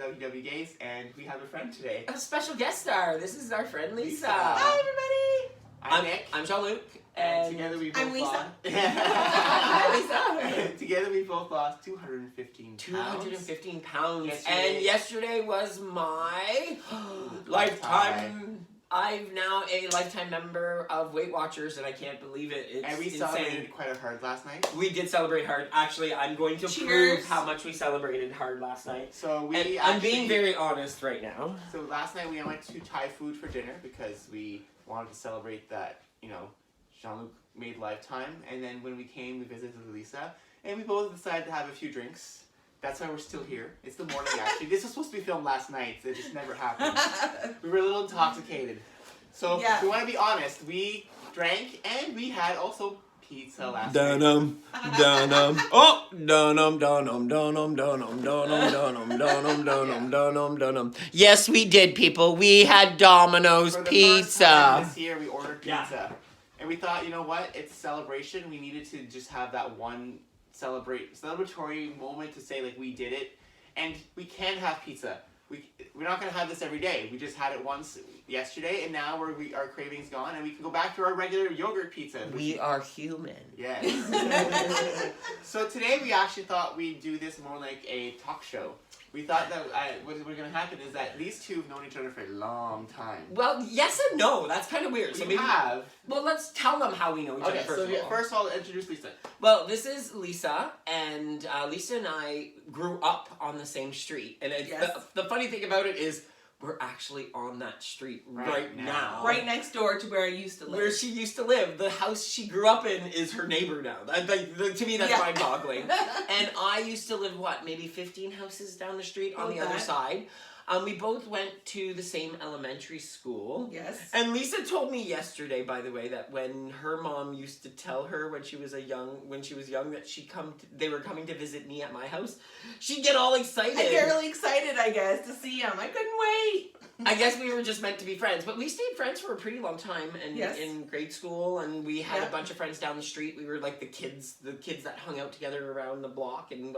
WW Gays, and we have a friend today. A special guest star. This is our friend Lisa. Hi, everybody. I'm Nick. I'm Jean-Luc. And together we both I'm Lisa. Hi, Lisa. Together we both lost 215 pounds. 215 pounds. Yesterday. And yesterday was my lifetime. I'm now a lifetime member of Weight Watchers, and I can't believe it. It's and we insane. celebrated quite hard last night. We did celebrate hard. Actually, I'm going to prove how much we celebrated hard last night. So I'm being very honest right now. So last night we went to Thai food for dinner because we wanted to celebrate that, Jean-Luc made lifetime. And then when we came, we visited Lisa, and we both decided to have a few drinks. That's why we're still here. It's the morning, actually. This was supposed to be filmed last night. So it just never happened. We were a little intoxicated. So if we want to be honest, we drank and we had also pizza last night. Dunum, dunum, oh, dunum, dunum, dunum, dunum, dunum, dunum, dunum, dunum, dunum, dunum. Yes, we did, people. We had Domino's For the pizza. first time this year, we ordered pizza. And we thought, you know what? It's a celebration. We needed to just have that one celebratory moment to say, like, we did it. And we can have pizza. We're not going to have this every day. We just had it once yesterday, and now our craving's gone, and we can go back to our regular yogurt pizza. We are human. Yes. So today we actually thought we'd do this more like a talk show. We thought that what was going to happen is that these two have known each other for a long time. Well, yes and no. That's kind of weird. We have. Well, let's tell them how we know each other first of all. First of all, introduce Lisa. Well, this is Lisa, and Lisa and I grew up on the same street. And the funny thing about it is we're actually on that street right now. Right next door to where I used to live. Where she used to live. The house she grew up in is her neighbor now. To me, that's mind-boggling. And I used to live, maybe 15 houses down the street on the other side. We both went to the same elementary school. Yes. And Lisa told me yesterday, by the way, that when her mom used to tell her when she was young that they were coming to visit me at my house, she'd get all excited. I get really excited, I guess, to see him. I couldn't wait. I guess we were just meant to be friends, but we stayed friends for a pretty long time in grade school, and we had a bunch of friends down the street. We were like the kids that hung out together around the block and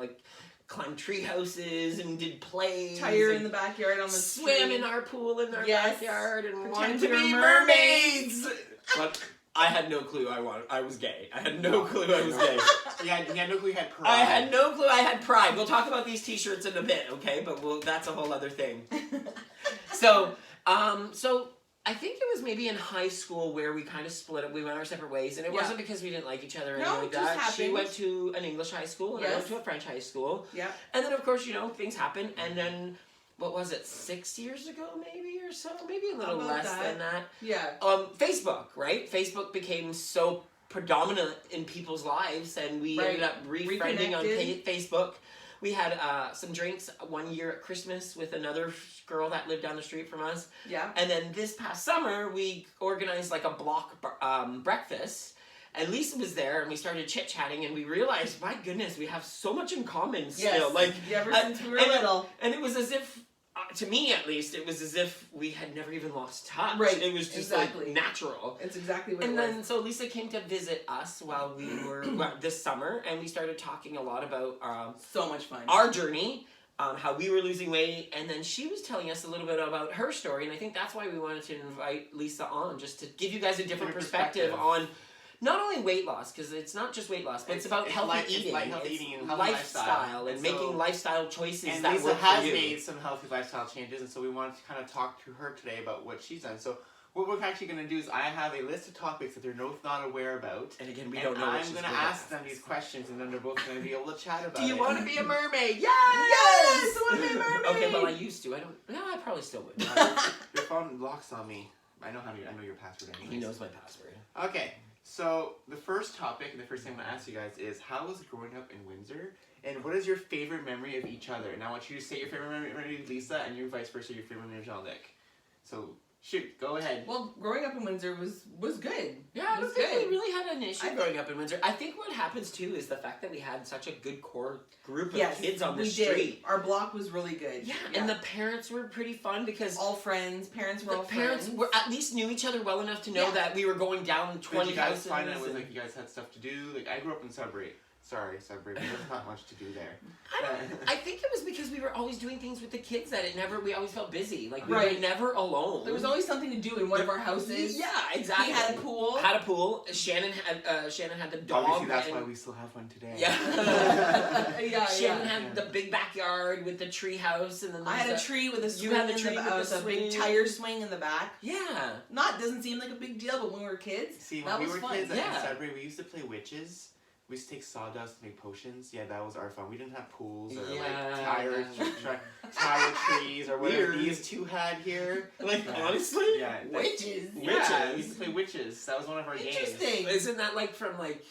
climbed tree houses and did plays. Tire in the backyard on the swam in our pool in our backyard and wanted to be mermaids. But I had no clue I was gay. I had no clue I was gay. You had no clue you had pride. I had no clue I had pride. We'll talk about these t-shirts in a bit, okay? But that's a whole other thing. So I think it was maybe in high school where we kind of split up. We went our separate ways, and it wasn't because we didn't like each other or anything like that. Happened. She went to an English high school, and I went to a French high school. Yeah. And then, of course, things happen, and then, what was it, 6 years ago maybe or so? Maybe a little less than that. Yeah. Facebook, right? Facebook became so predominant in people's lives, and we ended up refriending on Facebook. We had some drinks one year at Christmas with another girl that lived down the street from us. Yeah. And then this past summer, we organized a block breakfast. And Lisa was there, and we started chit-chatting, and we realized, my goodness, we have so much in common still. Ever since we were little. And it was as if, to me at least, it was as if we had never even lost touch. Right. It was just natural. It's exactly what it was. And then, so Lisa came to visit us while we were, this summer, and we started talking a lot about so much fun. Our journey, how we were losing weight, and then she was telling us a little bit about her story, and I think that's why we wanted to invite Lisa on, just to give you guys a different perspective on not only weight loss, because it's not just weight loss, but it's about healthy eating. It's healthy eating and healthy lifestyle and making lifestyle choices and that Lisa work has for you. made some healthy lifestyle changes, and so we wanted to kind of talk to her today about what she's done. So what we're actually going to do is I have a list of topics that they're both not aware about. And again, we don't know I'm going to ask them these questions, and then they're both going to be able to chat about it. Do you want to be a mermaid? Yes! Yes! I want to be a mermaid! Okay, well, I used to. I don't... Yeah, I probably still would. Your phone locks on me. I know your password anyways. He knows my password. Okay. So, the first topic, and the first thing I'm going to ask you guys is, how was growing up in Windsor, and what is your favorite memory of each other? And I want you to say your favorite memory of Lisa, and your vice versa, your favorite memory of Jean-Luc. So, shoot, go ahead. Well, growing up in Windsor was good. Yeah, I don't think we really had an issue growing up in Windsor. I think what happens, too, is the fact that we had such a good core group of kids on the street. Our block was really good. Yeah, and the parents were pretty fun because... all friends. Parents were all friends. Parents were at least knew each other well enough to know that we were going down 20 houses. Did you guys find that it was you guys had stuff to do? I grew up in Sudbury. Sorry, Sudbury, but there's not much to do there. I think it was because we were always doing things with the kids that we always felt busy. Like, we were Right. never alone. There was always something to do in one of our houses. Yeah, exactly. He had a pool. Shannon had the dog. Obviously, that's why we still have one today. Yeah. Yeah, Shannon had the big backyard with the tree house, and then I had a tree with a swing had the in tree the with the a big swing. tire swing in the back. Yeah. Doesn't seem like a big deal, but when we were kids, See, that when we was were fun. kids Yeah. at Sudbury, we used to play witches. We used to take sawdust and make potions. Yeah, that was our fun. We didn't have pools or tire trees or whatever Weird. these two had here. Like, Yeah. honestly? Yeah. Witches. Yeah, we used to play witches. That was one of our games. Interesting. Isn't that like from like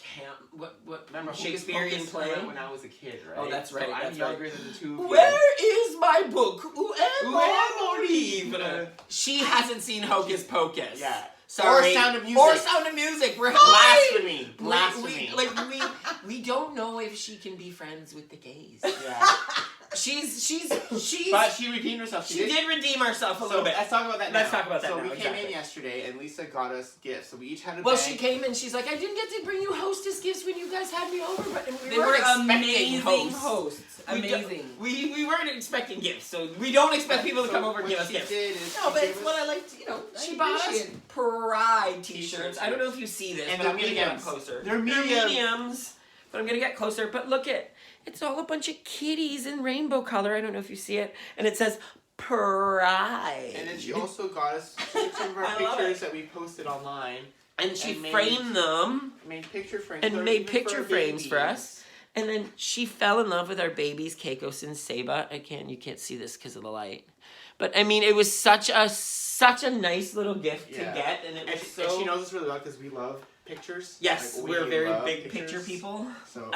what Remember Shakespearean Hocus play? Pocus when I was a kid, right? Oh, that's right, So I'm that's younger than the two of you. Where is my book? Où est mon Où livre? She hasn't seen Hocus Pocus. Yeah. Sorry. Or Sound of Music. Or Sound of Music. We're Blasphemy. We, Blasphemy. we don't know if she can be friends with the gays. Yeah. She's But she redeemed herself. she did redeem herself a little bit. Let's talk about that now. Let's talk about that So now, we came exactly. in yesterday and Lisa got us gifts. So we each had a Well, bag. she came and she's like, I didn't get to bring you hostess gifts when you guys had me over, but we They weren't were expecting amazing hosts. hosts. We Amazing. We weren't expecting gifts, so we don't expect people to So come over and what give us she gifts. did is No, she but gave it's us- what I like to, She bought us appreciate. Pride t-shirts. I don't know if you see this, And but they're I'm gonna get them mediums. closer. They're mediums. mediums, but I'm gonna get closer. But look it's all a bunch of kitties in rainbow color. I don't know if you see it, and it says Pride. And then she also got us some of our I love pictures it. that we posted online. and she and made- framed them. Made picture frames. And for- made even picture for frames for babies. us. And then she fell in love with our babies, Keikos and Seba. You can't see this because of the light. But I mean, it was such a nice little gift Yeah. to get, and it was And she knows us really well because we love pictures. Yes, Like, we're we very love big pictures. picture people. So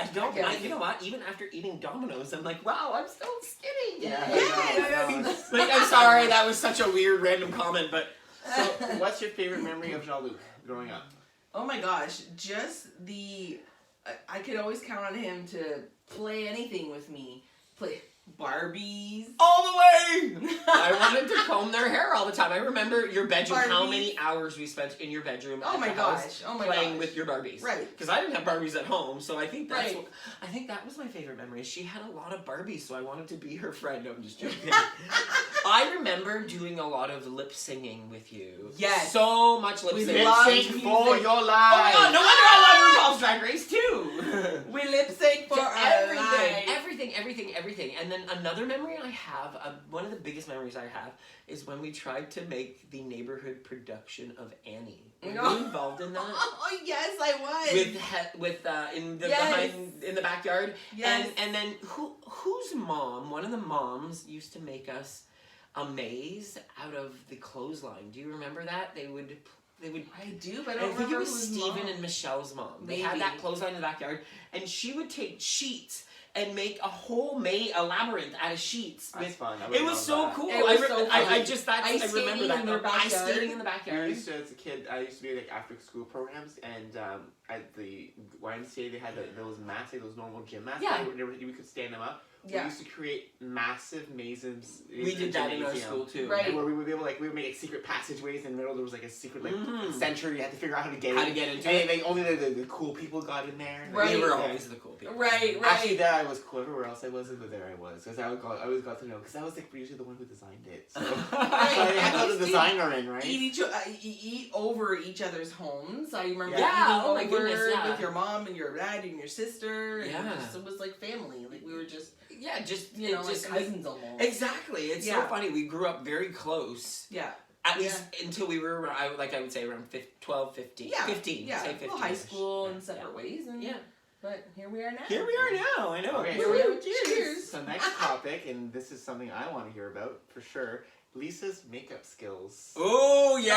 You know what? Even after eating Domino's, I'm like, wow, I'm still skinny. Yeah. Yeah. I know. Like, I'm sorry, that was such a weird random comment, but So, what's your favorite memory of Jean-Luc growing up? Oh my gosh, just I could always count on him to play anything with me. Play Barbies. all the way. I wanted to comb their hair all the time. I remember your bedroom. How Barbies. many hours we spent in your bedroom? Oh at my the house gosh. Oh my playing gosh. with your Barbies. Right. Because I didn't have Barbies at home, so I think that's Right. I think that was my favorite memory. She had a lot of Barbies, so I wanted to be her friend. No, I'm just joking. I remember doing a lot of lip singing with you. Yes. So much lip We singing. love Lip sync music. for your Oh my life. god, no wonder I love RuPaul's Drag Race too. We lip sync for To our everything, everything. And then another memory I have, one of the biggest memories I have, is when we tried to make the neighborhood production of Annie. Were No. you involved in that? Oh yes, I was. Behind in the backyard? Yes. And then whose mom, one of the moms, used to make us a maze out of the clothesline. Do you remember that? They would I do, but I I don't think it remember was whose Stephen mom. and Michelle's mom. They had Maybe. that clothesline in the backyard, and she would take sheets and make a whole a labyrinth out of sheets. That's With fun. I it would've was known so that. cool. It was I so fun. just Ice I remember skating that. in their Ice backyard. skating in the We backyard. used to, as a kid, I used to be like after school programs, and at the YMCA they had those mats, like those normal gym mats. Yeah. We could stand them up. Yeah. We used to create massive mazes. We did that in our gymnasium. school too. Right. And where we would be able, like, we would make secret passageways in the middle. There was like a secret Mhm. center. You had to figure out how to get How in. to get into and it. like, only the cool people got in there. Right. We were Yeah. always the cool people. Right, Actually, right. there I was cool. Everywhere else I wasn't, but there I was. Because I always got to know. Because I was like usually the one who designed it. So, so I and had we the used to designer in, right? Eat over each other's homes. I remember Yeah, oh my eating over goodness, yeah. with your mom and your dad and your sister. And Yeah. it was like family. Like we were just Yeah, just like cousins almost. Exactly. It's so Yeah. funny. We grew up very close. Yeah. At least until we were around, I would say around 12, 15. Yeah. 15. Yeah. Say 15. Well, high school in Yeah. separate ways. And, Yeah. But here we are now. Here we are now. I know. Okay, Here so- we are. Cheers. So next topic, and this is something I want to hear about for sure. Lisa's makeup skills. Oh yeah!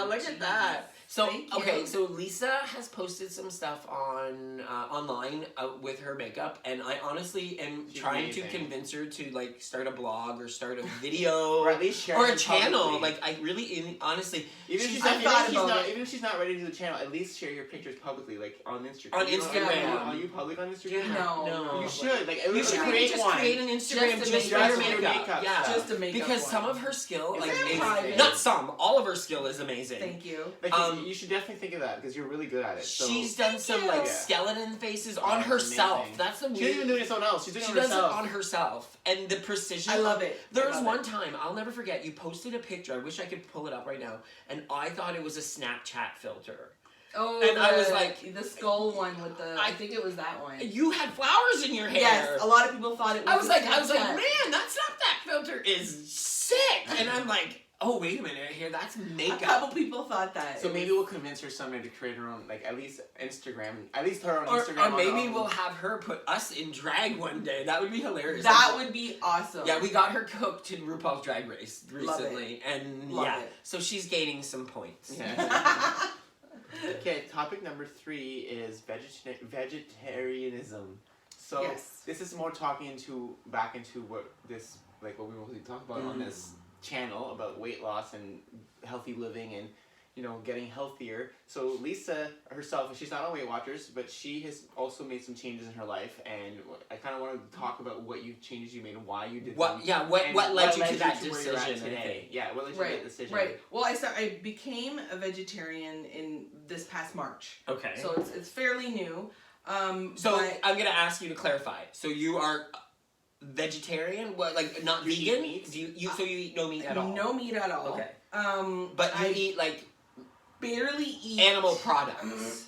Oh, Look geez. at that. So Thank okay, you. so Lisa has posted some stuff on online with her makeup, and I honestly am She's trying to amazing. convince her to like start a blog or start a video Or at least share or a it channel. publicly. Like I really, honestly, Even if she's- she's I not, thought about it. even if she's not ready to do the channel, at least share your pictures publicly, like on Instagram. On You know, Instagram. Are you public on Instagram? No. no. You should. Like, You should Yeah. maybe create just one. create an Instagram Just to just make for up your for makeup. makeup Yeah. stuff. Just to make Because up some of her skill, Is like, it is, private? not some, all of her skill is amazing. Thank you. Like, Um, you should definitely think of that because you're really good at it. So She's done some, you. like, Yeah. skeleton faces Oh, on that's herself. amazing. That's the she weird... doesn't even do it to someone else. She's doing She it does it herself. on herself. And the precision... I love it. There I was love one it. time, I'll never forget, you posted a picture, I wish I could pull it up right now, and I thought it was a Snapchat filter. Oh, And I was like- the skull one with the. I think it was that one. You had flowers in your hair. Yes, a lot of people thought it was. I was a like, Snapchat. man, that Snapchat filter is sick. And I'm like, oh, wait a minute here, that's A makeup. couple people thought that. So maybe we'll convince her someday to create her own, like at least Instagram, at least her on Or Instagram. on her maybe own. we'll have her put us in drag one day. That would be hilarious. that would be awesome. Yeah, we got her cooked in RuPaul's Drag Race Love it. recently, and Love yeah, it. so she's gaining some points. Yeah. Okay, topic number 3 is vegetarianism. So Yes. this is more talking back into what we mostly talk about on this channel about weight loss and healthy living and getting healthier. So Lisa herself, she's not on Weight Watchers, but she has also made some changes in her life, and I kind of want to talk about changes you made and why you did them. What led you to that where you're at decision today? today? Yeah, what led you to that decision? Right. Well, I became a vegetarian in this past March, Okay. so it's fairly new. So but I'm gonna ask you to clarify. So you are vegetarian? What, like not You eat vegan? meat? Do you so you eat no meat at all? no meat at all. Okay. But You I eat like barely eat animal products.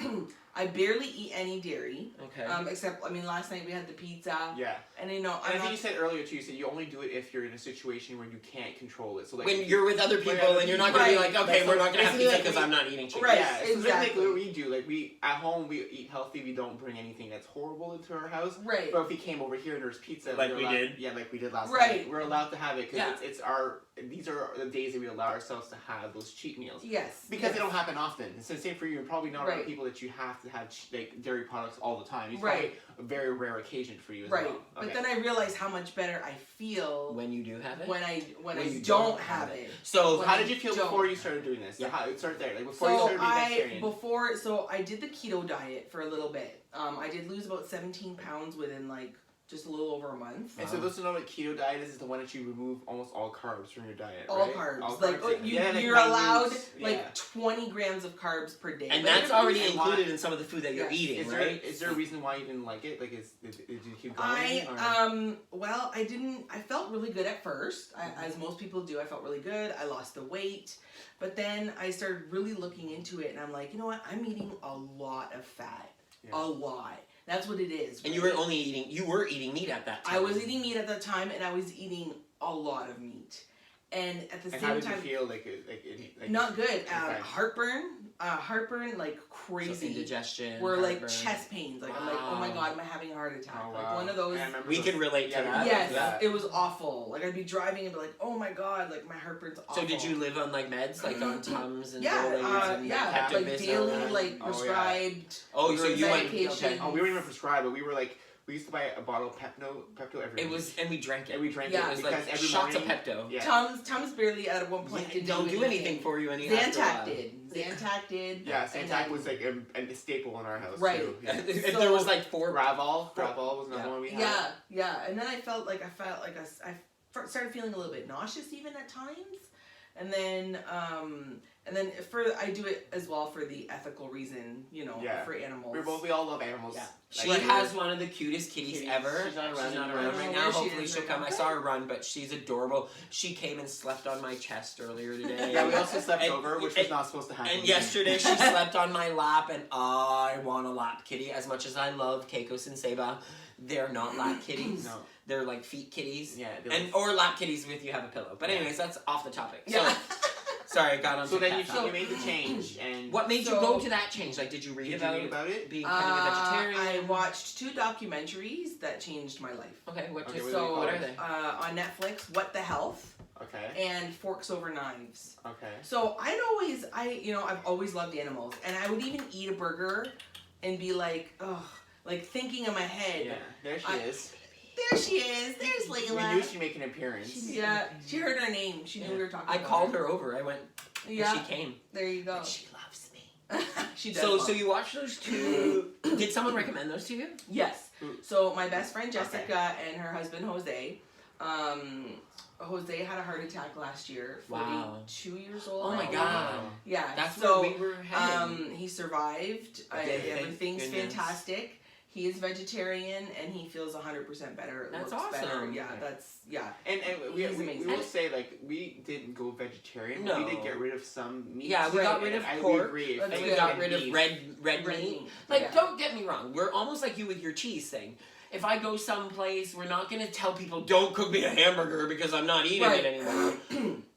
I barely eat any dairy. Okay. Except last night we had the pizza, Yeah. and And I I'm think not. you said earlier too, you said you only do it if you're in a situation where you can't control it. So like when you're with other When people and you're not gonna be Right. like, okay, we're not gonna have Basically, pizza like, because we- I'm not eating chicken. Right. Yeah, so exactly. basically what we do, like at home we eat healthy, we don't bring anything that's horrible into our house. Right. But if we came over here and there's pizza, Like we're we allowed- did. Yeah, like we did last Right. night. We're allowed to have it because Yeah. these are the days that we allow ourselves to have those cheat meals. Yes. Because yes. they don't happen often. So same for you. You're probably not around Right. people that you have to have like dairy products all the time. It's Right. probably a very rare occasion for you as Right. well. But Okay. then I realized how much better I feel When you do have it. when I you don't have it. So When How I did you feel don't. before you started doing this? Yeah. How, start there. Like before you So started being vegetarian. I did the keto diet for a little bit. I did lose about 17 pounds within just a little over a month. And so those who know what keto diet is the one that you remove almost all carbs from your diet, All right? carbs. All Like carbs, you're minute, allowed yeah. 20 grams of carbs per day. and But that's already And why- included in some of the food that you're Yes. eating, Is right? there a reason why you didn't like it? Like, did you keep going? I didn't. I felt really good at first, as most people do. I felt really good. I lost the weight, but then I started really looking into it, and I'm like, you know what? I'm eating a lot of fat, Yeah. a lot. That's what it is. And you right? were eating meat at that time. I was eating meat at that time, and I was eating a lot of meat, and at the And same how did time, you feel? Like not good. Okay. Heartburn, like So crazy. indigestion. Were like heartburn. chest pains. Like I'm like, oh my Wow. god, am I having a heart attack? Oh, Like wow. one of those. Yeah, I remember We those- can relate to yeah, we that. can Yes, relate to that. it was awful. Like I'd be driving and be like, oh my god, like my heartburn's awful. So did you live on like meds, like on Tums and Yeah, Xolair and yeah, Pepto like Bismol? daily, like Oh, yeah. prescribed. Oh, so you went. medication. Okay. Oh, we weren't even prescribed, but we were like, we used to buy a bottle of Pepto every It week. was, and we drank it. And we drank Yeah. it It was because like every shots morning. of Pepto. Yeah. Tums barely at one point Yeah, didn't don't do anything for you any Zantac did. Zantac did. Yeah, and Zantac then- was like a staple in our house Right. too. Yeah. If So- there was like four. Gravol was another Yeah. one we had. Yeah, and then I felt like I started feeling a little bit nauseous even at times, and then I do it as well for the ethical reason, Yeah. for animals. We all love animals. Yeah. Like, She we're- has one of the cutest kitties Kitties. ever. She's not around anymore. right I don't know now. where she Hopefully is she'll right come. now. I saw her run, but she's adorable. She came and slept on my chest earlier today. Yeah, we also slept And- over, which was and- not supposed to happen. And yesterday she slept on my lap, and I want a lap kitty. As much as I love Keikos and Seba, they're not lap kitties. No. They're like feet kitties. Yeah. Or lap kitties if you have a pillow. But Yeah. anyways, that's off the topic. So, Yeah. sorry, I got on. So then cat you made the change, and What made you So- go to that change? Like, did you read did you read about it? being kind of a vegetarian? I watched 2 documentaries that changed my life. Okay, what Okay, So what are they? on Netflix, What the Health Okay. and Forks Over Knives. Okay. So I've always loved animals, and I would even eat a burger and be like, ugh, like thinking in my head, Yeah. There she is. there she is, there's We Layla. knew she'd make an appearance. Yeah, she heard her name. She knew we were talking I about called her over. I went. Yeah, And she came. there you go. But she loves me. She does. So love you watched those 2. Did someone recommend those to you? Yes. Who? So my best friend Jessica and her husband Jose, Jose had a heart attack last year. Wow. 42 years old. Oh my I God. think. Yeah. That's so where we were heading. he survived. Okay, thank Everything's goodness. fantastic. He is vegetarian and he feels 100% better. That's looks better. awesome. Yeah, that's And we He's amazing. will say, like, we didn't go vegetarian. No. We did get rid of some meat. Yeah, we got rid of pork. agree. That's And we good. got And rid of beef. red Red meat. meat. Like, Yeah. don't get me wrong. We're almost like you with your cheese thing. If I go someplace, we're not going to tell people, don't cook me a hamburger because I'm not eating Right. it anymore.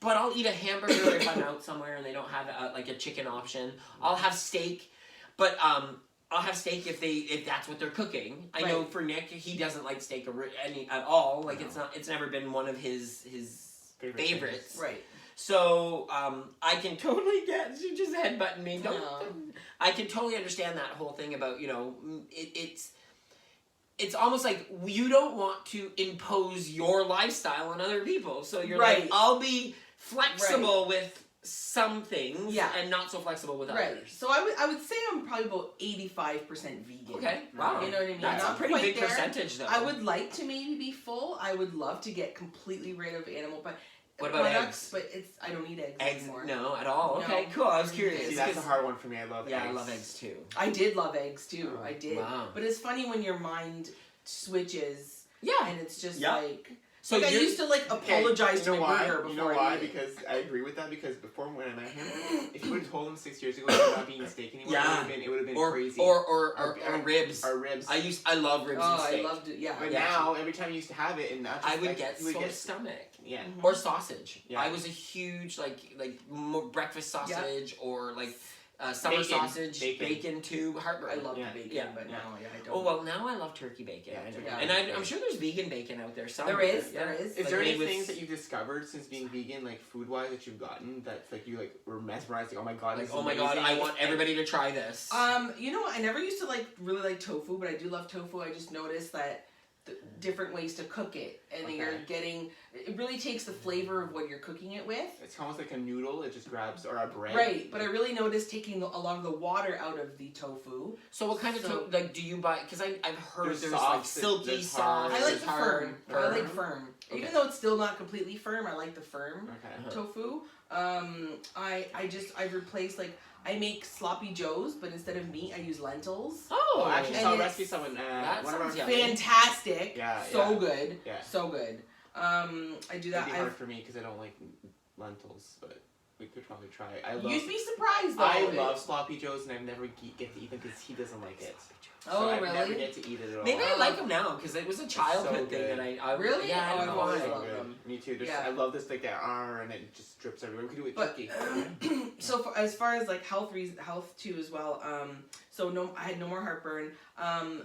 But I'll eat a hamburger if I'm out somewhere and they don't have like a chicken option. I'll have steak, but I'll have steak if that's what they're cooking. I know Right. for Nick, he doesn't like steak at all. Like it's never been one of his favorites. right. So I can totally get. She just headbutting me. No. I can totally understand that whole thing about it's almost like you don't want to impose your lifestyle on other people. So you're Right. like, I'll be flexible with some things, Yeah. and not so flexible with Right. others. So I would say I'm probably about 85% vegan. Okay. Wow. You know what I mean? That's Not a pretty quite big there. percentage, though. I would like to maybe be full. I would love to get completely rid of animal What about products, eggs? but I don't eat eggs Eggs? anymore. No, at all. No. Okay, cool. I was curious. See, that's a 'cause- hard one for me. I love yeah, eggs. I love eggs too. I did love eggs too. Oh, I did. wow. But it's funny when your mind switches Yeah. and it's just Yeah. like. So Like I you're- used to like Okay, apologize you to know my why? burger before You know I why? ate it. Because I agree with that. Because before when I met him, if you would have told him 6 years ago he was not eating steak anymore, Yeah. it would have been or, crazy. or Our- ribs. Our ribs. I love ribs and Oh, I steak. loved it. Yeah. But Yeah. now, every time you used to have it, and not just I would like, get you would sore get stomach. yeah. Or sausage. Yeah. I was a huge breakfast sausage or summer Bacon. sausage, bacon too, heartburn. I love Yeah. the bacon, Yeah. but Yeah. no, I don't. Oh well, now I love turkey bacon. Yeah, yeah. And I'm sure there's vegan bacon out there somewhere. There is, Yeah. there is. Is there made any with- things that you've discovered since being vegan, like food wise, that you've gotten that's like you were mesmerized? Like, oh my god, Like, this oh is my god, I amazing. want everybody to try this. You know what? I never used to really like tofu, but I do love tofu. I just noticed that different ways to cook it, and Okay. you're getting. It really takes the flavor of what you're cooking it with. It's almost like a noodle. It just grabs or a bread. Right, but I really noticed taking a lot of the water out of the tofu. So what kind of So- do you buy? Because I've heard There's there's soft, like silky there's soft. hard. I like there's the hard, firm. I like firm. Okay. Even though it's still not completely firm, I like the firm Okay. tofu. I've replaced I make sloppy joes, but instead of meat, I use lentils. Oh, Oh, I actually And saw a it's- recipe someone. that One of our sounds yummy. Fantastic. Yeah, So yeah. good. Yeah. So good. I do that. It'd be hard for me because I don't like lentils, but we could probably try it. You'd be surprised though. I love sloppy joes, and I never get to eat them because he doesn't like it. Oh, so I never really? get to eat it at all. Maybe I like them now because it was a childhood so thing good. that I Really? Yeah, I Oh, don't know I've why. always so loved good. them. Me too. Yeah. I love this and it just drips everywhere. We could do it with But turkey. so as far as health too as well. I had no more heartburn.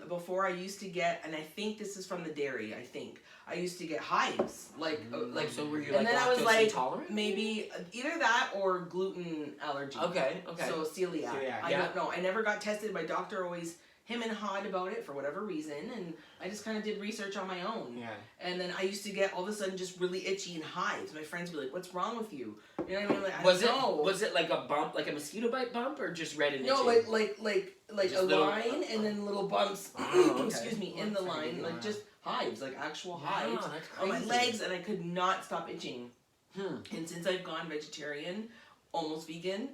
Before I used to get, and I think this is from the dairy. I used to get hives, So were you And then I was lactose like, intolerant? maybe either that or gluten allergy. Okay. So celiac. Celiac, I yeah. don't know. I never got tested. My doctor always him and hawed about it for whatever reason, and I just kind of did research on my own. Yeah. And then I used to get all of a sudden just really itchy and hives. My friends would be like, "What's wrong with you?" You know what I mean? Like, Was I don't know. it like a bump, like a mosquito bite bump, or just red and No, itchy? like Just a little- line and then little bumps. Oh, okay. Excuse me, in the That's line, crazy. like just hives, like actual Wow, hives that's on my crazy. legs, and I could not stop itching. Hmm. And since I've gone vegetarian, almost vegan,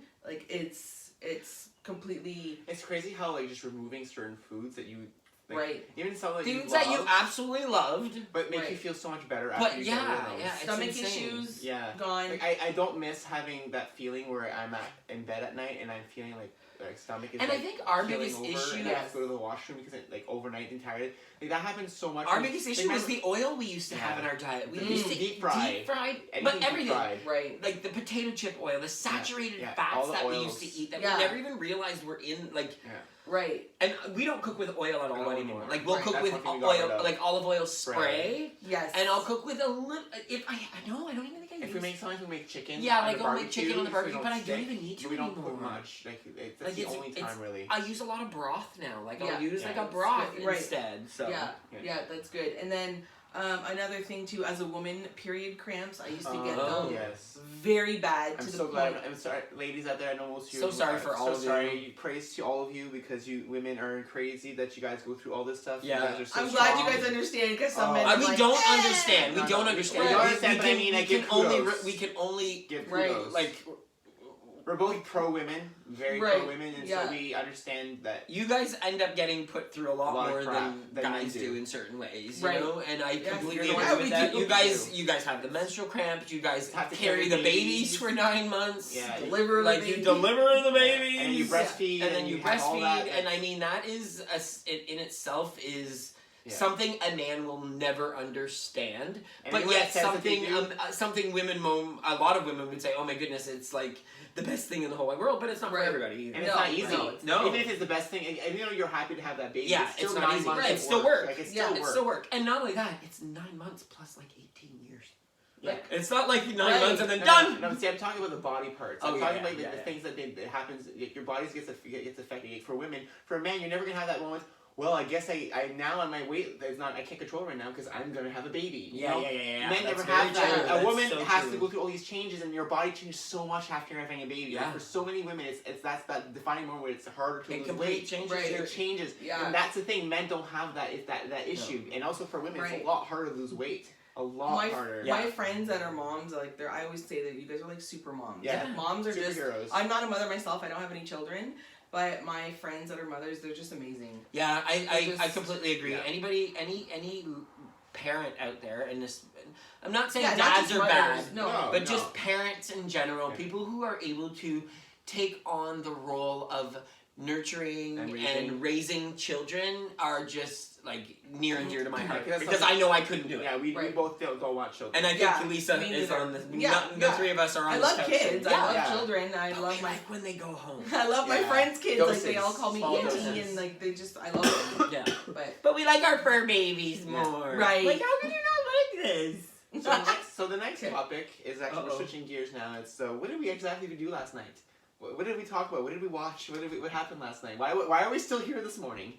it's completely It's crazy how just removing certain foods that you right. even some that Foods you that love, you absolutely loved. but make you Right. feel so much better after But you yeah, get rid of them. yeah, it's Stomach insane. issues Yeah. gone. Like I don't miss having that feeling where I'm in bed at night and I'm feeling like stomach is And I think our keeling biggest over issue- and I have to go to the washroom because overnight and tired. Like that happens so much. Our when- biggest like, issue was remember- the oil we used to have Yeah. in our diet. We The used to deep eat fried. deep fried, anything but deep everything. fried. Right. Like the potato chip oil, the saturated Yeah, all fats the that we oils. used to eat that Yeah. we never even realized were in Right. and we don't cook with oil at all No anymore. anymore. Like we'll Right. cook That's with one thing we got rid oil, of. like olive oil spray, Yes. and I'll cook with a little. If I don't even think I If use. we make sometimes we make chicken. Yeah, on like the I'll make chicken on the so we barbecue, but I don't stick, even need to We don't put anymore. much. That's Like, the it's- only time really. I use a lot of broth now. Like Yeah. I'll use Yeah, like a it's broth good. Right. instead. So Yeah. Yeah. Yeah, that's good. And then Another thing too, as a woman, period cramps. I used to get Oh, them yes. very bad I'm to the so glad. point. I'm sorry, ladies out there. I know most of you. So sorry for all of you. Sorry. Praise to all of you because you women are crazy that you guys go through all this stuff. Yeah. You guys are so I'm glad you strong. guys understand because some Oh. men. We are like, don't "Eh." understand. We No, don't no, understand. we don't understand, but I mean, I we give can only kudos. we can only Give Right. kudos. like we're both pro women, very Right. pro women, and Yeah. so we understand that. you guys end up getting put through a lot A lot of more crap than than guys men do do. in certain ways, Right. you know. And I Yes, completely you're agree right. with We that. do. You guys have the menstrual cramps. You guys Have to carry carry the babies. babies for 9 months. Yeah. Deliver Like the you baby. deliver the babies, And then you breastfeed, and then you have all breastfeed, that. and I mean that is it in itself is Yeah. something a man will never understand, And but anyone yet that says that they something do- something a lot of women would say, oh my goodness, it's like the best thing in the whole wide world, but it's not Right. for everybody. And it's No, not easy. no. Even if it's the best thing, and you know you're happy to have that baby. Yeah, it's still it's not 9 easy. months. Right. of It's still work. Like, it's Yeah, still It's work. still work, and not only that, it's 9 months plus like 18 years. Yeah. It's not like 9 Right. months and then No, done. No, see, I'm talking about the body parts. Oh, I'm yeah, talking yeah, about yeah, the yeah. things that happens. Your body gets affected. For women, for a man, you're never gonna have that moment. Well, I guess I now on my weight is not. I can't control right now because I'm gonna have a baby. You know? yeah. Men That's never very have that. true. A That's woman so has true. to go through all these changes, and your body changes so much after having a baby. Yeah. Like, for so many women, it's that defining moment where it's harder to It lose completely weight. changes Right. your It changes, Yeah. and that's the thing. Men don't have that. It's that issue, and also for women, it's Right. a lot harder to lose weight. A lot harder. Yeah. My friends that are moms, like I always say that you guys are like super moms. Yeah. Like, moms are just. Superheroes. I'm not a mother myself. I don't have any children, but my friends that are mothers, they're just amazing. Yeah, I Just- completely agree. Yeah. Any parent out there, and this, I'm not saying Yeah, not dads just are mothers, bad, no. but just parents in general, Yeah. people who are able to take on the role of nurturing And raising children are just like near and dear to my heart That's because something- I know I couldn't do it. Yeah, we Right. both don't want children. And I think Yeah, Lisa me is neither. on the. Yeah, The yeah. three of us are on. I this love couch. kids. I Yeah. love Yeah. children. I But love we my. like when they go home. I love my Yeah. friends' kids. Like they Doses. all call me Small auntie, doses. and like they just. I love them. Yeah. But We like our fur babies Yeah. more. Right. Like how can you not like this? So the next Okay. topic is actually Uh-oh. we're switching gears now. It's what did we exactly do last night? What did we talk about? What did we watch? What happened last night? Why are we still here this morning?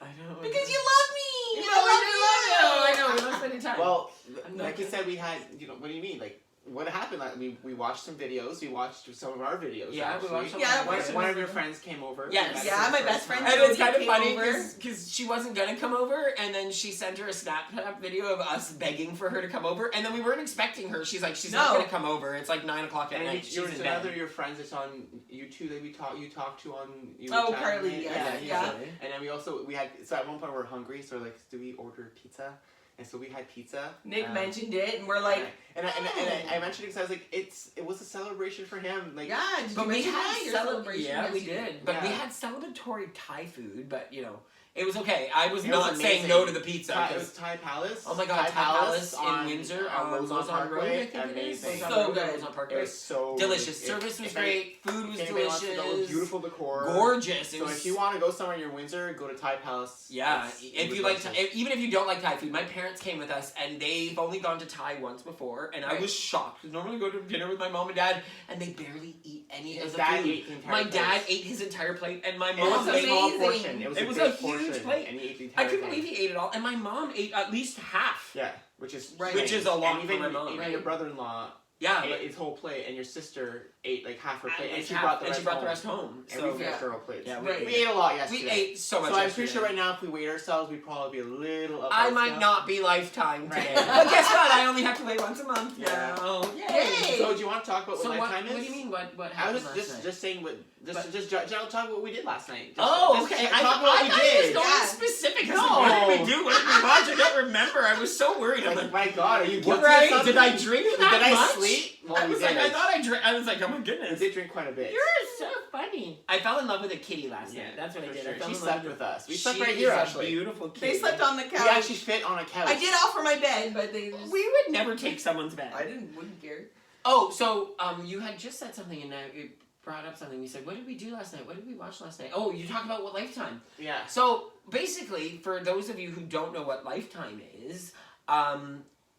I know. because you love me. You I love you. I know. We love spending time. Well, I'm like not- you said, we had. What do you mean? Like what happened? Like we watched some videos. We watched some of our videos. Yeah, we actually. watched some Yeah, of One, our one videos. of your friends came over. Yes. We met Yeah, for the my first best friend time. And it's kind of Came funny over. because she wasn't gonna come over, and then she sent her a Snapchat video of us begging for her to come over, and then we weren't expecting her. She's like, she's not No. gonna come over. It's like 9 o'clock at And night. you, She's in another bed. of your friends that's on YouTube that you talked to on. You Oh, chat, Carly, right? yes, Yeah. yeah. And then we had so at one point we were hungry, so we're like, do we order pizza? And so we had pizza. Nick mentioned it, and we're like, and I mentioned it because I was like, it was a celebration for him. Like, yeah. Did But you we mention had that? Your celebration? yeah, Yes, we you did. But we Yeah. had celebratory Thai food, but you know, it was okay. I was It was not saying amazing. no to the pizza. It 'cause- was Thai Palace. Oh my God, Thai Palace in on, Windsor on on Lozon Lozon Road, Parkway. I think it is. Amazing. Lozon So Road, good. Lozon It Parkway. was so Delicious. good. Service was If great. Food was if anybody wants to know, delicious. beautiful decor. Gorgeous. It So was, if you want to go somewhere in Windsor, go to Thai Palace. yeah, It if was you like, delicious. even if you don't like Thai food, my parents came with us, and they've only gone to Thai once before, and I Right. was shocked. 'Cause normally I go to dinner with my mom and dad, and they barely eat any His of the dad food. ate the entire My dad place. ate his entire plate, and my It mom was a ate small amazing. portion. It was It was big a huge portion, plate. and he ate the I entire couldn't thing. believe he ate it all, and my mom ate at least half. Yeah, which is Right. Which is a lot and even, for my mom. Even Right. your brother-in-law Yeah, ate but his whole plate, and your sister ate like half her plate, and it's she half, brought the and rest she brought home. the rest home. And So we finished Yeah. our whole plates. yeah, Right. We ate a lot yesterday. we ate so much. So I'm pretty yesterday. sure right now, if we weighed ourselves, we'd probably be a little up. I our might scale. not be lifetime Right. today. But guess what? I only have to weigh once a month Yeah. now. Yay! So do you want to talk about what So what lifetime is? do you mean? What I happened was last just night? just saying what But- just general talk about what we did last night. Just, Oh, just okay. talk about what we thought did. you was going Yeah. specific. No. What did we do? What did we watch? I don't remember. I was so worried. I'm Like, like, my God, are you guilty right? of something? Did I drink that Did I much? sleep? Well, I we was like, did. I thought I drank. I was like, oh my We goodness. did drink quite a bit. You're so funny. I fell in love with a kitty last night. That's what I for did. sure. I fell She in slept love with us. We She slept right here, is a actually. beautiful kitty. They slept on the We couch. actually fit on a couch. I did offer my bed, but they just. We would never take someone's bed. wouldn't care. Oh, so you had just said something, and you brought up something. You said, "What did we do last night? What did we watch last night?" Oh, you talked about what Lifetime. Yeah. So basically, for those of you who don't know what Lifetime is,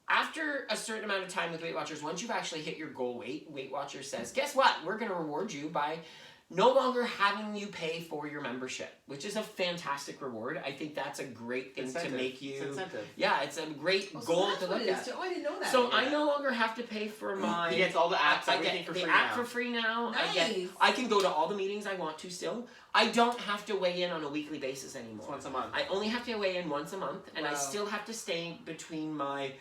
after a certain amount of time with Weight Watchers, once you've actually hit your goal weight, Weight Watchers says, "Guess what? We're going to reward you by no longer having you pay for your membership, which is a fantastic reward. I think that's a great thing to make you. It's incentive. Yeah, it's a great goal to look at. Oh, I didn't know that. So I no longer have to pay for my. He gets all the apps, I everything get for the free app now. for free now. Nice. I can go to all the meetings I want to still. I don't have to weigh in on a weekly basis anymore. It's once a month. I only have to weigh in once a month, and I Wow. still have to stay between my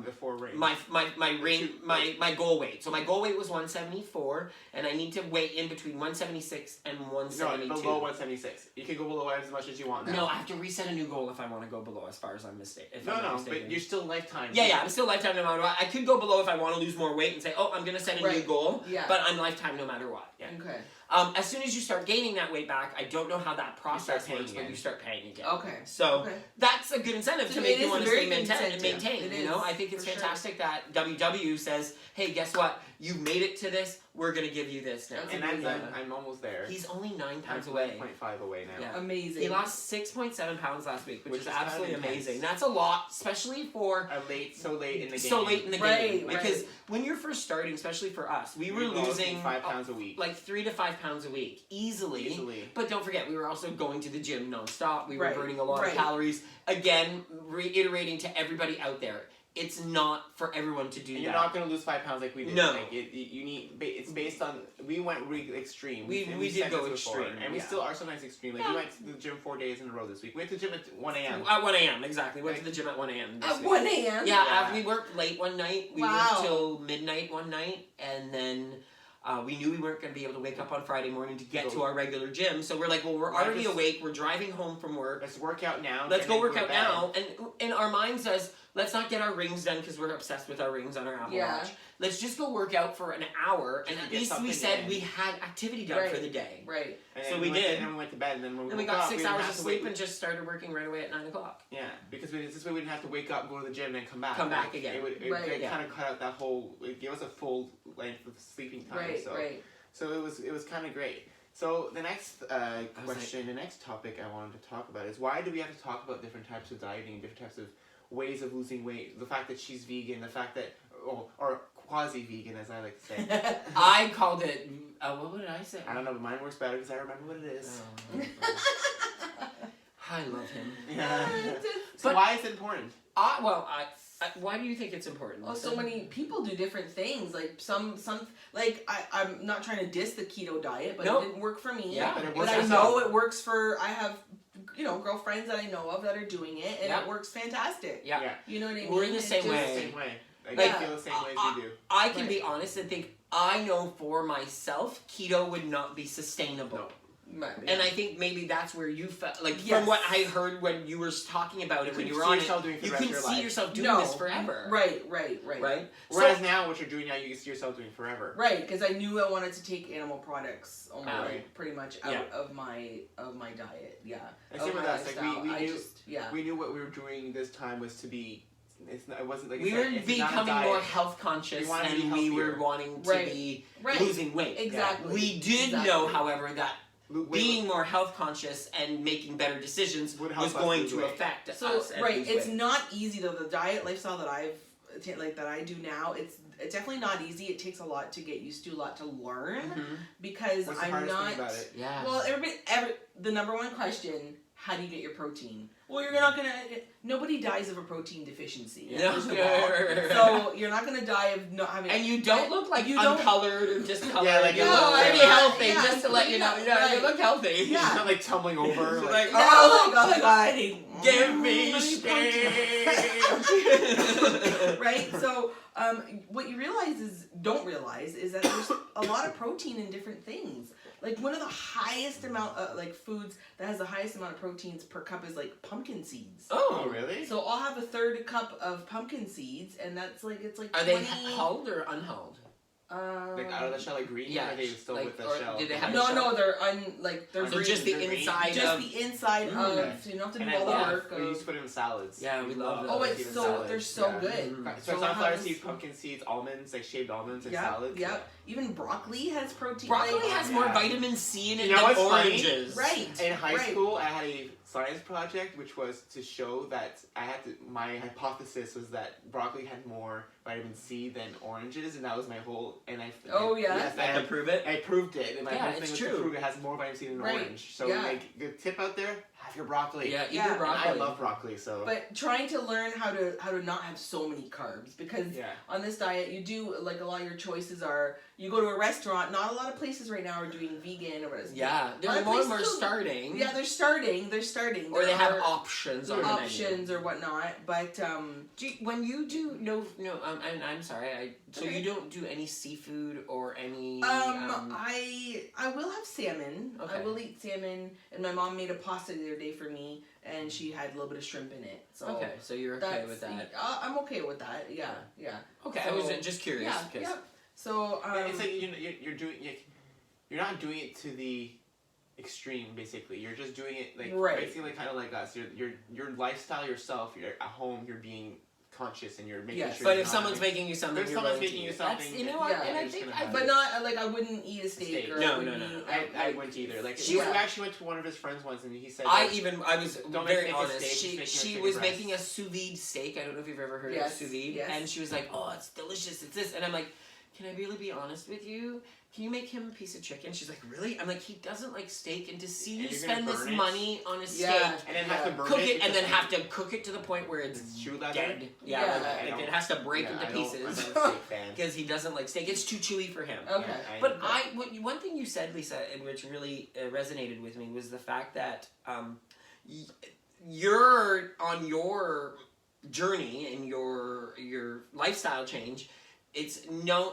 The 4 range. my goal weight. So my goal weight was 174, and I need to weigh in between 176 and 172. No, below 176. You can go below as much as you want now. No, I have to reset a new goal if I want to go below, as far as I'm mistaken. But you're still lifetime. Yeah, I'm still lifetime no matter what. I could go below if I want to lose more weight and say, oh, I'm going to set a new Right. goal, Yeah. but I'm lifetime no matter what. Yeah. Okay. As soon as you start gaining that weight back, I don't know how that process paying works, but again. you start paying again. Okay. So Okay. that's a good incentive So to make it you is want a to very stay good incentive. maintain. It You know, is, I think it's for sure. fantastic that WW says, hey, guess what? You've made it to this. We're going to give you this now. That's And amazing. I'm almost there. He's only 9 pounds I'm away. 1.5 away now. Yeah. Amazing. He lost 6.7 pounds last week, which is kind of absolutely intense. amazing. That's a lot, especially for So late in the game. so late in the Right, game. right. Because when you're first starting, especially for us, we were losing 5 pounds a week. like 3 to 5 pounds a week easily. Easily. But don't forget, we were also going to the gym nonstop. We were Right, burning a lot of right. calories. Again, reiterating to everybody out there, it's not for everyone to do And that. you're not going to lose 5 pounds like we did. No. Like you need. It's based on. We went really extreme. We And did said go this before, extreme, and we yeah. still are sometimes extreme. Like we went to the gym 4 days in a row this week. We went to the gym at 1 a.m. At 1 a.m., exactly. Went to the gym at 1 a.m. this At week. 1 a.m.? Yeah, we worked late one night. We Wow. worked till midnight one night, and then we knew we weren't going to be able to wake up on Friday morning to get to our regular gym. So we're like, well, we're Why already just- awake. We're driving home from work. Let's work out now. Let's and go then work to out bed. now. And our mind says, let's not get our rings done because we're obsessed with our rings on our Apple Yeah. Watch. Let's just go work out for an hour, and Just to at get least we something said in. we had activity done for Right. the day. Right. And So then we went, did. And then we went to bed, and then when we And we woke got up, 6 we didn't hours have of to sleep wait. and just started working right away at 9 o'clock. Yeah, because this way we didn't have to wake up, go to the gym, and then come back. Come back again. It Right. kind of cut out that whole. It gave us a full length of sleeping time. Right. so. Right. So it was kind of great. So the next was question, the next topic I wanted to talk about is why do we have to talk about different types of dieting, different types of ways of losing weight? The fact that she's vegan, the fact that or quasi-vegan as I like to say. I called it, what did I say? I don't know, but mine works better because I remember what it is. Oh, I love him. Yeah. So But- why is it important? Why do you think it's important? Oh, so Lisa? many people do different things. Like some like I'm not trying to diss the keto diet, but Nope. it didn't work for me. Yeah, but it But works I for know some. it works for. I have, girlfriends that I know of that are doing it, and Yeah. it works fantastic. Yeah. You know what I mean? We're in the It's same just- way. Same way. Like, Yeah. I feel the same way as you do. I can Right. be honest and think I know for myself keto would not be sustainable. No. Right. And I think maybe that's where you felt like Yes. from what I heard when you were talking about it when you were see on yourself it, doing it for you the rest of couldn't your see life. yourself doing No. this forever. Right. Right? Whereas So- now, what you're doing now, you can see yourself doing forever. Right, because I knew I wanted to take animal products Right. pretty much out Yeah. of my diet. Yeah. And Of same with my us, like, we lifestyle. I knew- just, yeah. We knew what we were doing this time was to be. It wasn't like we I were said, it's not a becoming diet. more health conscious We wanted to be and we were healthier. wanting to Right. be Right. losing weight. Exactly. We did Exactly. know, however, that Wait, being more health conscious and making better decisions Would help was us going lose to weight. affect So us. And right, lose it's weight. not easy though. The diet lifestyle that that I do now, it's definitely not easy. It takes a lot to get used to, a lot to learn Mhm. because What's the I'm hardest not. thing about it? Yeah. Well, the number one question: how do you get your protein? Well, you're not gonna. Nobody dies of a protein deficiency. Yeah. First of all. So you're not gonna die of not having. And you don't look like You don't- uncolored or discolored. Yeah, like you you look look pretty like- healthy, yeah, just to let you know. yeah, You right. look healthy. Yeah. It's not like tumbling over. It's like, like, oh my god! I need Give me steak. Right? So, what you don't realize is that there's a lot of protein in different things. Like one of the highest amount, foods that has the highest amount of proteins per cup is like pumpkin seeds. Oh, really? So I'll have a third cup of pumpkin seeds, and that's like it's like Are 20. they hulled or unhulled? Like out of the shell, like green? Yeah, Or are they still like, with the or shell? did they have No, a no, shell? they're they're So green. just the They're green. inside Just of... the inside Mm. of, Okay. so you don't have to do And I all the love, work. we used to put it in salads. Yeah, we love Oh, those. it's even so salads. they're so Yeah. good. Mm. So I'll sunflower have seeds, this- pumpkin seeds, almonds, like shaved almonds in Yep, salads. yep. Even broccoli has protein. Broccoli like- has more vitamin C in it You know than what's funny? oranges. Right. In high right. school, I had a science project, which was to show that my hypothesis was that broccoli had more vitamin C than oranges, and that was my whole. And I. Oh, yeah? Yes, I have to prove it. I proved it, and my Yeah, whole thing it's was true. to prove it has more vitamin C than Right. orange. So, Yeah. like, the tip out there: have your broccoli. Yeah, eat Yeah, your and broccoli. I love broccoli, so. But trying to learn how to not have so many carbs, because Yeah. on this diet you do, like, a lot of your choices are, you go to a restaurant, not a lot of places right now are doing vegan or whatever. Yeah, there are more and more starting. Yeah, they're starting. Or they have are options on the menu. options or whatnot, but When you do I'm sorry. So Okay. you don't do any seafood or any. I will have salmon. I Okay. will eat salmon, and my mom made a pasta the other day for me, and she had a little bit of shrimp in it. So Okay, so you're okay with that. I'm okay with that. Yeah. Okay, So, I was just curious. Yeah. 'cause- Yeah. So it's like you're not doing it to the extreme. Basically, you're just doing it like Right. basically kind of like us. Your lifestyle yourself. You're at home. You're being conscious and you're making Yes. sure. But you're if not someo's having- making you something, If you're someone's willing to making you eat. That's, something, you know yeah, what? And you're I just think gonna I have but it. not like I wouldn't eat a steak. Steak. Or No, I no, wouldn't no. eat, I wouldn't either. Like Yeah. we actually went to one of his friends once, and he said, I like, was Don't very make a honest. steak, She just make she a was chicken breast. making a sous vide steak. I don't know if you've ever heard Yes, of sous vide. yes. And she was like, "Oh, it's delicious. It's this." And I'm like, "Can I really be honest with you? Can you make him a piece of chicken?" She's like, "Really?" I'm like, "He doesn't like steak, and to see And you you're gonna spend this burn it? money on a steak, Yeah. and then have to burn cook it, it, and then because have to cook it to the point where it's it's shoe leather. dead. Yeah, Yeah. like, it has to break Yeah, into I don't- pieces I'm not a steak fan. because he doesn't like steak. It's too chewy for him." Okay. Yeah, But one thing you said, Lisa, and which really resonated with me was the fact that you're on your journey and your lifestyle change. It's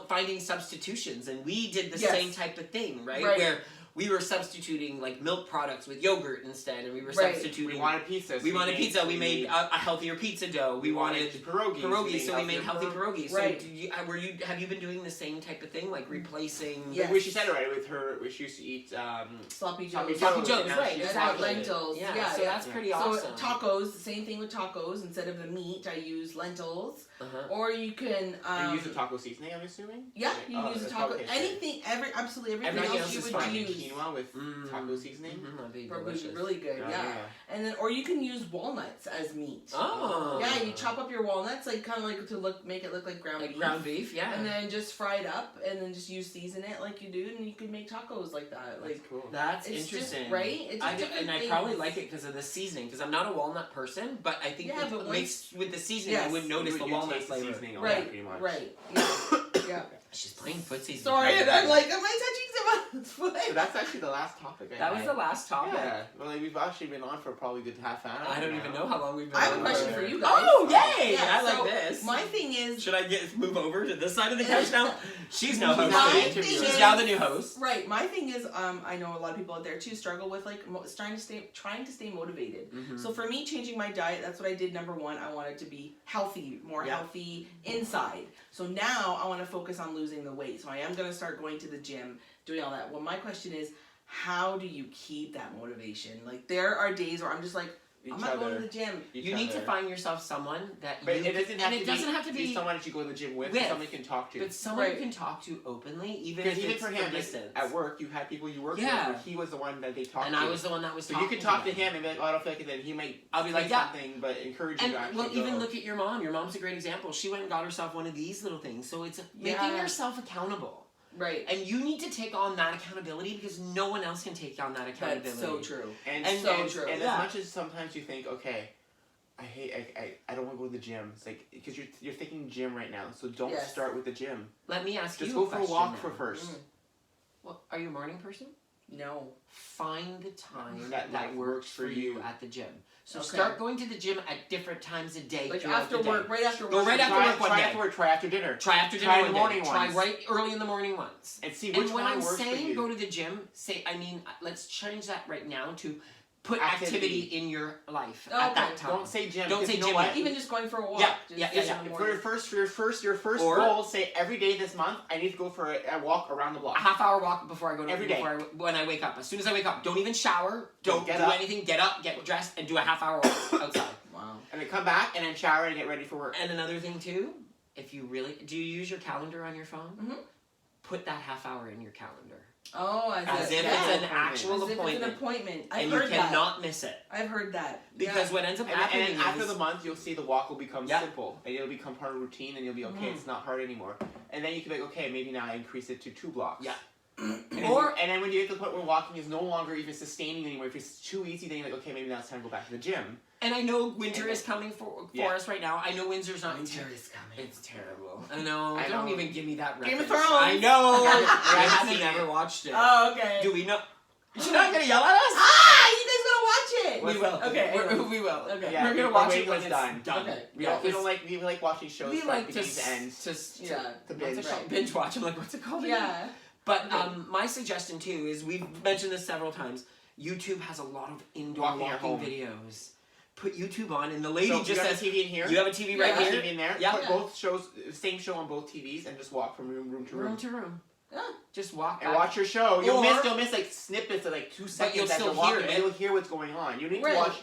finding substitutions, and we did the Yes. same type of thing, right? Right. Where we were substituting like milk products with yogurt instead, and we were Right. substituting. we wanted pizza. So We wanted pizza. We made a healthier pizza dough. We wanted pierogies. so we made healthy pierogies. Right. So have you been doing the same type of thing, like replacing? Yeah. Which she said it right with her. She used to eat Sloppy Sloppy joes. Sloppy Joes, Joes, and right? she's Exactly. lentils. Yeah, Yeah, so yeah. that's pretty So awesome. tacos, the same thing with tacos. Instead of the meat, I use lentils. Uh-huh. Or you can. You use the taco seasoning, I'm assuming. Yeah, you use a that's taco. okay, so- Anything, absolutely everything Everything else else you is would fine. use. Quinoa with taco seasoning. That'd be Probably delicious. really good, yeah. And then, or you can use walnuts as meat. Oh. Yeah, you chop up your walnuts, like kind of like to make it look like ground Like beef. ground beef, yeah. And then just fry it up, and then just season it like you do, and you can make tacos like that. That's Like cool. That's it's interesting, just, right? It's just different and I things. probably like it because of the seasening. Because I'm not a walnut person, but I think Yeah, it but makes with the seasoning, I Yes. wouldn't notice the You walnut taste the flavor. seasoning on that, right, pretty much. right, yeah, yeah. She's playing footsies. Sorry, with and me. I'm like, am I touching someone's So foot? that's actually the last topic. That was the last topic. Yeah. Well, like, we've actually been on for probably a good half an hour. I don't even know how long we've been. I have a on question there. for you guys. Oh, yay! Yeah, I like so this. My thing is, Should I move over to this side of the couch now? She's now My hosting. thing She's is- now the new host. right? My thing is, I know a lot of people out there too struggle with like trying to stay motivated. Mhm. So for me, changing my diet, that's what I did. Number one, I wanted to be healthy, more Yeah. healthy inside. So now I want to focus on losing the weight. So I am going to start going to the gym, doing all that. Well, my question is, how do you keep that motivation? Like there are days where I'm just like, I'm not going to the gym. You need to find yourself someone that But you it doesn't have and to it doesn't have to be someone that you go to the gym with, with. or someone you can talk to. but someone Right. you can talk to openly, even Because if even it's for him, from like, distance. at work, you had people you worked Yeah. with, where he was the one that they talked and to. I was the one that was So talking you could talk to them. him and be like, oh, I don't feel like it, then he might I'll be say like, yeah. something, but encourage you And to actually well, even go. look at your mom. Your mom's a great example. She went and got herself one of these little things. So it's making Yeah. yourself accountable. Right. And you need to take on that accountability because no one else can take on that accountability. That's so true. And so true. And Yeah. as much as sometimes you think, okay, I don't want to go to the gym. It's like, because you're thinking gym right now, so don't Yes. start with the gym. Let me ask Just you go a for a question walk now. for first. Well, are you a morning person? No. Find the time That that works for you at the gym. So Okay. start going to the gym at different times a day. Like throughout after the day. work, right after work. Go right after Try, work one try day. after work, try after dinner. Try after dinner Try one the day. morning Try ones. right early in the morning once. And see And which when one I'm works for saying you. go to the gym, let's change that right now to put activity in your life at Okay. that time. Don't say gym. Don't because say you know gym what? yet. Even just going for a walk. Yeah, Just yeah, in yeah. the For your first Or- goal, say every day this month, I need to go for a walk around the block. A half-hour walk before I go to Every day. when I wake up. As soon as I wake up, don't even shower. Don't Get do up. anything. Get up, get dressed, and do a half-hour walk outside. Wow. And then come back and then shower and get ready for work. And another thing too, if you really do, you use your calendar on your phone? Mhm. Put that half hour in your calendar. Oh, As if yeah. it's an actual As if it's appointment. an appointment. I've And you heard that. cannot miss it. I've heard that. Because what ends up happening and after is... the month, you'll see the walk will become Yeah. simple, and it'll become part of routine, and you'll be okay. It's not hard anymore. And then you can be like, okay, maybe now I increase it to 2 blocks. Yeah. And then when you get to the point where walking is no longer even sustaining anymore, if it's too easy, then you're like, okay, maybe now it's time to go back to the gym. And I know winter is coming for us right now. I know winter's not... Winter is coming. It's terrible. I know. I Don't know. even give me that Game reference. of Thrones. I know. I haven't haven't seen never it. watched it. Oh, okay. Do we know? You're not gonna yell at us? Ah, you guys gotta watch it. We will. Okay. We will. Okay. Yeah, We're gonna we're watch waiting it when till it's it's done. Okay. Yeah, We like watching shows we from like to beginning to end. Yeah. To What's binge. it called? Binge watch. I'm like, what's it called? again? Yeah. But Okay. my suggestion too is we've mentioned this several times. YouTube has a lot of indoor Walking at walking home. videos. Put YouTube on, and the lady So just you have says, a TV in here. "You have a TV right Yeah. here." TV in there. Yeah. Put Yeah. both shows, same show on both TVs, and just walk from room to room. Room to room. Yeah. Just walk. And back. watch your show. You'll Or- miss like snippets of like 2 But seconds you'll as still you're walking, hear it. and you'll hear what's going on. You need Right. to watch.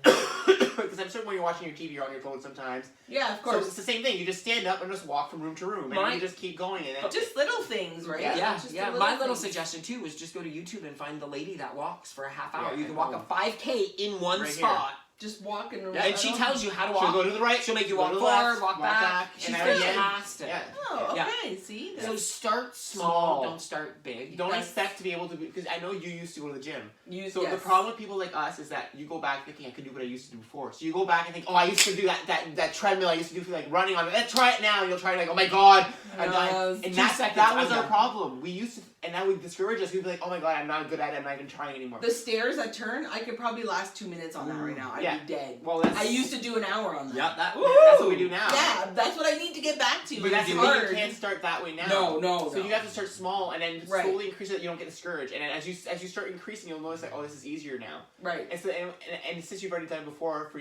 Because I'm certain when you're watching your TV, you're on your phone sometimes. Yeah, of So course. it's the same thing. You just stand up and just walk from room to room, and My- you just keep going. And then, Just little things, right? Yeah, Just the yeah. My little things. suggestion too was just go to YouTube and find the lady that walks for a half hour. Yeah, You can at walk home. a 5K in one Right here. spot, Just walking around. and she tells you how to walk. she'll go to the right. She'll make you go walk to the forward, left, walk back. and She's then at the end- fantastic. Yeah. Oh, Yeah. okay. See. So start small, Small. don't start big. Don't That's- expect to be able to because I know you used to go to the gym. So yes. the problem with people like us is that you go back thinking I could do what I used to do before. So you go back and think, oh, I used to do that treadmill I used to do for like running on it. Let's try it now. And you'll try it like, oh my god, I'm No, done. it's And 2 that seconds, was I'm our done. problem. We used to, and that would discourage us. We'd be like, oh my god, I'm not good at it. I'm not even trying anymore. The stairs that turn, I could probably last 2 minutes on that right now. I'd Yeah. be dead. Well, that's I used to do an hour on that. Yep, that's what we do now. Yeah, that's what I need to get back to. But that's it's the thing, hard. you can't start that way now. No. So you have to start small and then Right. slowly increase it. You don't get discouraged, and then as you start increasing, you'll notice like, oh, this is easier now. Right. And so and since you've already done it before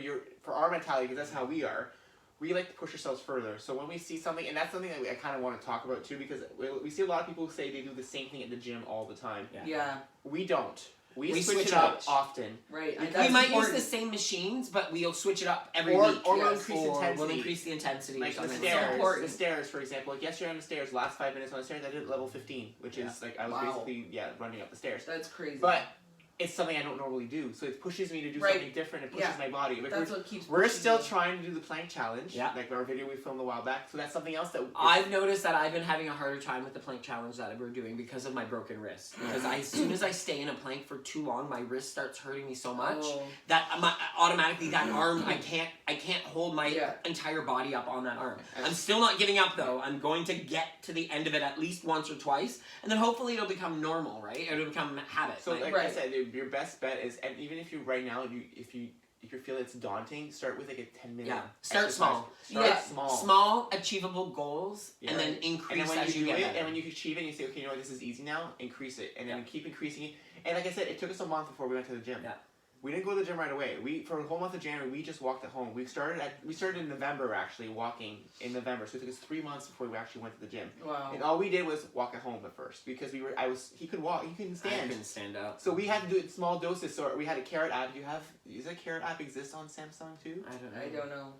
for our mentality, because that's how we are, we like to push ourselves further. So when we see something, and that's something that I kind of want to talk about too, because we see a lot of people who say they do the same thing at the gym all the time. Yeah. We don't. We switch switch it up it. often. Right. We We might use the same machines, but we'll switch it up every Or- week. or we'll Yes. increase Or intensity. we'll increase the intensity. Like or the something. stairs, important. the stairs, for example. Like yesterday on the stairs, last 5 minutes on the stairs, I did level 15, which is like I was Wow. basically running up the stairs. That's crazy. But it's something I don't normally do, so it pushes me to do Right. something different. It pushes Yeah. my body. Like that's what keeps. we're pushing still me. trying to do the plank challenge. Yeah. Like our video we filmed a while back. So that's something else that I've noticed that I've been having a harder time with the plank challenge that we're doing because of my broken wrist. Because as soon as I stay in a plank for too long, my wrist starts hurting me so much Oh. that automatically that arm I can't hold my Yeah. entire body up on that arm. I'm still not giving up though. I'm going to get to the end of it at least once or twice, and then hopefully it'll become normal, right? It'll become habit. So like Right. I said, your best bet is, and even if you right now, if you feel it's daunting, start with like a 10-minute. Yeah. Start exercise. small. Start Yeah. small. Small, achievable goals, Yeah. and then And increase then when as you you do get it, better. and when you achieve it, and you say, okay, you know what, this is easy now, increase it, and then Yeah. keep increasing it. And like I said, it took us a month before we went to the gym. Yeah. We didn't go to the gym right away. For a whole month of January, we just walked at home. We started in November actually, walking in November. So it took us 3 months before we actually went to the gym. Wow. And all we did was walk at home at first because he could walk, he couldn't I stand. couldn't stand up. So we had to do it in small doses. So we had a carrot app. Does that carrot app exist on Samsung too? I don't know.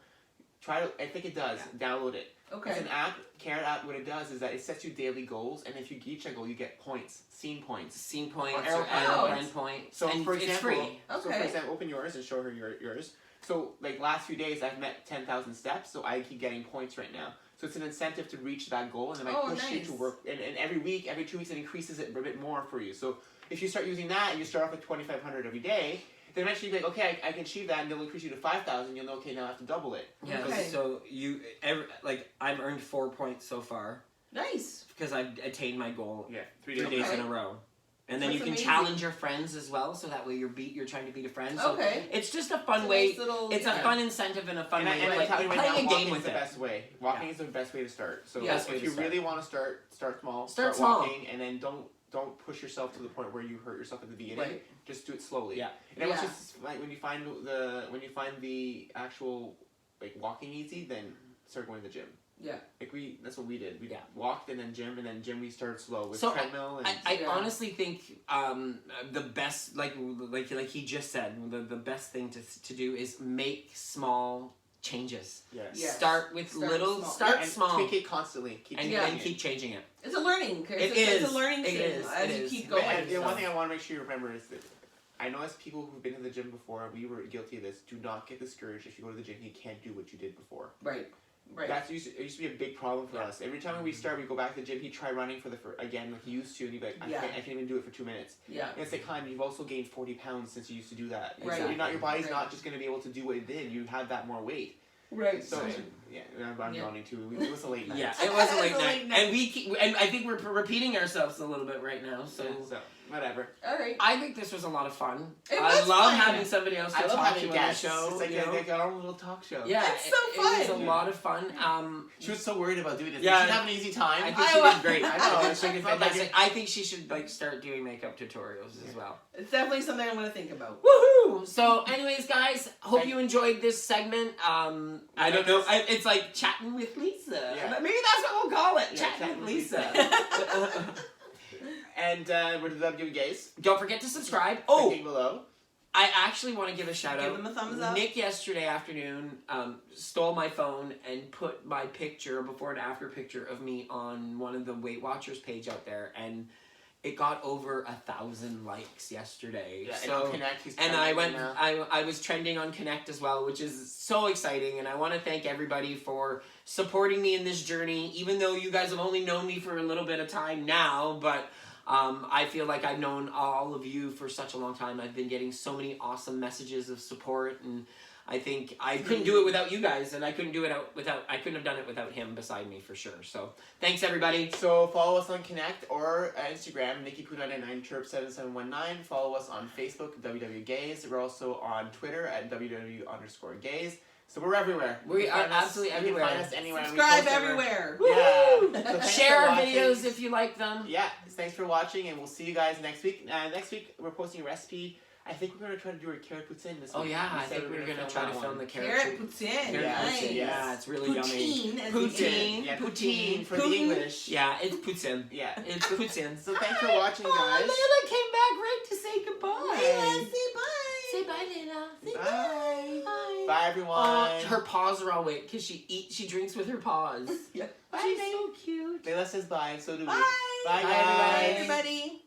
I think it does. Download it. Okay. It's an app, carrot app. What it does is that it sets you daily goals, and if you reach a goal, you get points, scene points. Scene points Or or arrow aeroplane points. So and for it's example, free. so for Okay. example, open yours and show her yours. So like last few days, I've met 10,000 steps, so I keep getting points right now. So it's an incentive to reach that goal, and then I Oh, push you nice. to work. And every week, every 2 weeks, it increases it a bit more for you. So if you start using that and you start off with 2,500 every day, then eventually you'll be like, okay, I can achieve that, and they'll increase you to 5,000. You'll know, okay, now I have to double it. Yeah, Okay. so I've earned 4 points so far Nice. because I've attained my goal Yeah, 3 3 days. days in a row. And then That's you can amazing. challenge your friends as well, so that way you're trying to beat a friend. So Okay. it's just a It's fun a way. nice little- It's a yeah. fun incentive and a fun And way. I Like, tell you you're right now, playing a walking game is with the it. best way. Walking is the best way to start. So Yeah. Best way if to you start. really want to start small. Start small. walking, and then don't push yourself to the point where you hurt yourself at the beginning. Right. Just do it slowly. Yeah. And then once Yeah. it's like when you find the actual like walking easy, then start going to the gym. Yeah. Like that's what we did. We Yeah. walked and then gym we started slow with So treadmill and I Yeah. honestly think the best, like he just said, the best thing to do is make small changes. Yes. Yes. Start with Start little, small. start And small, tweak it constantly. Keep and, tweaking and it. keep changing it. It's a learning. It It's is. a learning It thing is. as It you is. keep But, going. and so. one thing I want to make sure you remember is that I know as people who've been to the gym before, we were guilty of this. Do not get discouraged if you go to the gym and you can't do what you did before. Right. Right. It used to be a big problem for us. Every time we start, we go back to the gym. He'd try running for again like he used to, and he'd be like, I can't even do it for 2 minutes. Yeah. And it's like, Klein, you've also gained 40 pounds since you used to do that. And Right. So your body's Right. not just going to be able to do what it did. You had that more weight. Right. So yeah, I'm yawning too. It was a late night. Yeah, it was a late It's a night, late night. and we keep, and I think we're repeating ourselves a little bit right now. So So whatever. All right. I think this was a lot of fun. It I was love fun. having somebody else to I love talk having to on the guests. show. It's like you know? like our own little talk show. Yeah, It's so it was fun. a lot of fun. She was so worried about doing this. Yeah. She have an easy time. I think she did great. I know. She did It's not like fantastic. I think she should like start doing makeup tutorials as well. It's definitely something I'm going to think about. Woohoo! So, anyways, guys, hope you enjoyed this segment. I don't know. It's like chatting with Lisa. Yeah. Maybe that's what we'll call it. Yeah, chatting with Lisa. And we're the WW Gays. Don't forget to subscribe. Oh, Clicking below. I actually want to give a shout Give out. them a thumbs up. Nick yesterday afternoon stole my phone and put my picture, before and after picture of me on one of the Weight Watchers page out there, and it got over 1,000 likes yesterday. Yeah, so, and Connect, he's and I trending went, right now. I was trending on Connect as well, which is so exciting, and I want to thank everybody for supporting me in this journey, even though you guys have only known me for a little bit of time now, but I feel like I've known all of you for such a long time. I've been getting so many awesome messages of support, and I think I couldn't do it without you guys, and I couldn't have done it without him beside me for sure. So thanks everybody. So follow us on Connect or Instagram, NikkiPoo99, Chirp7719. Follow us on Facebook, WW Gays. We're also on Twitter at WW_Gays. So we're everywhere. We You can are find us- absolutely You can everywhere. find us anywhere. We Subscribe post everywhere. Yeah. Woo! So thanks Share for our watching. videos if you like them. Yeah, thanks for watching, and we'll see you guys next week. Next week, we're posting a recipe. I think we're going to try to do a carrot poutine this week. Oh yeah, We I said think we're gonna film try to that film one. the Carrot poutine. Carrot Nice. poutine. Yes. Yeah, it's really yummy. Poutine, as we Poutine. say. Yeah, Poutine. for the Putin. English. Yeah, it's poutine. Yeah. It's poutine. So thanks for watching, Oh, guys. Layla came back right to say goodbye. Layla, say bye. Say bye, Layla. Say Bye. bye. Bye, everyone. Her paws are all wet because she drinks with her paws. Yeah. She's so cute. Layla says bye, so do we. Bye. Bye, Bye, guys. Everybody.